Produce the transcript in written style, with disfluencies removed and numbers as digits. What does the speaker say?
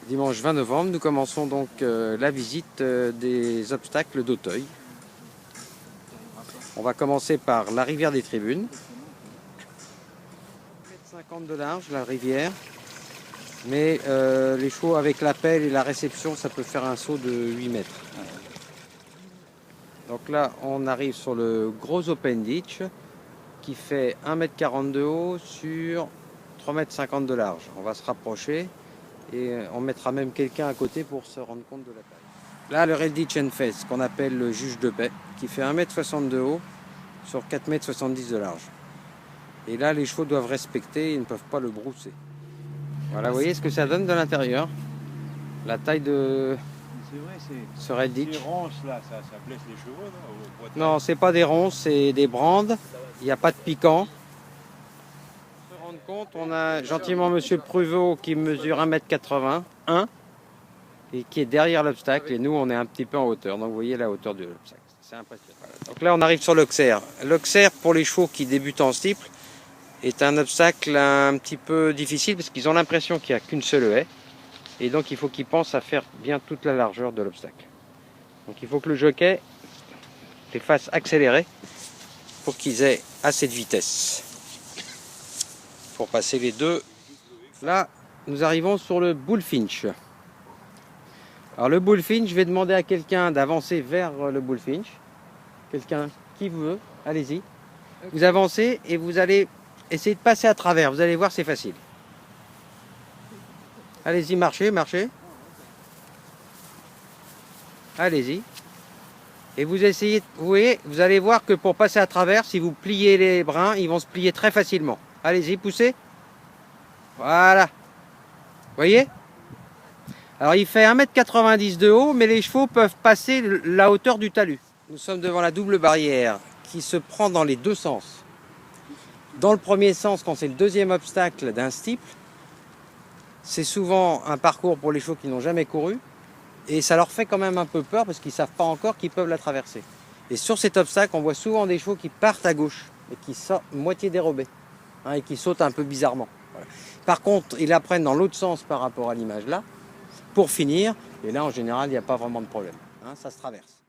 Dimanche 20 novembre, nous commençons donc la visite des obstacles d'Auteuil. On va commencer par la rivière des Tribunes. 1,50 m de large, la rivière. Mais les chevaux avec la pelle et la réception, ça peut faire un saut de 8 mètres. Donc là, on arrive sur le gros open ditch qui fait 1,40 m de haut sur 3,50 m de large. On va se rapprocher et on mettra même quelqu'un à côté pour se rendre compte de la taille. Là, le Red Ditch and Fence, qu'on appelle le juge de paix, qui fait 1,60 m de haut sur 4,70 m de large. Et là, les chevaux doivent respecter, ils ne peuvent pas le brousser. Voilà, vous voyez ce que ça donne de l'intérieur. La taille de ce Red Ditch. Ces ronces là, ça blesse les chevaux, non? Non, c'est pas des ronces, c'est des brandes. Il n'y a pas de piquant. Pour se rendre compte, on a gentiment Monsieur Pruvot qui mesure 1,81 m et qui est derrière l'obstacle. Et nous, on est un petit peu en hauteur. Donc vous voyez la hauteur de l'obstacle. C'est impressionnant. Voilà. Donc là, on arrive sur l'Auxerre. L'Auxerre, pour les chevaux qui débutent en steeple, est un obstacle un petit peu difficile parce qu'ils ont l'impression qu'il n'y a qu'une seule haie. Et donc, il faut qu'ils pensent à faire bien toute la largeur de l'obstacle. Donc, il faut que le jockey les fasse accélérer pour qu'ils aient assez de vitesse pour passer les deux. Là, nous arrivons sur le Bullfinch. Alors, le Bullfinch, je vais demander à quelqu'un d'avancer vers le Bullfinch. Quelqu'un qui veut, allez-y. Vous avancez et vous allez essayer de passer à travers. Vous allez voir, c'est facile. Allez-y, marchez, marchez. Allez-y. Et vous essayez, vous voyez, vous allez voir que pour passer à travers, si vous pliez les brins, ils vont se plier très facilement. Allez-y, poussez. Voilà. Vous voyez? Alors il fait 1,90 m de haut, mais les chevaux peuvent passer la hauteur du talus. Nous sommes devant la double barrière qui se prend dans les deux sens. Dans le premier sens, quand c'est le deuxième obstacle d'un steeple, c'est souvent un parcours pour les chevaux qui n'ont jamais couru. Et ça leur fait quand même un peu peur parce qu'ils ne savent pas encore qu'ils peuvent la traverser. Et sur cet obstacle, on voit souvent des chevaux qui partent à gauche et qui sortent moitié dérobés, et qui sautent un peu bizarrement. Voilà. Par contre, ils apprennent dans l'autre sens par rapport à l'image là, pour finir. Et là, en général, il n'y a pas vraiment de problème. Ça se traverse.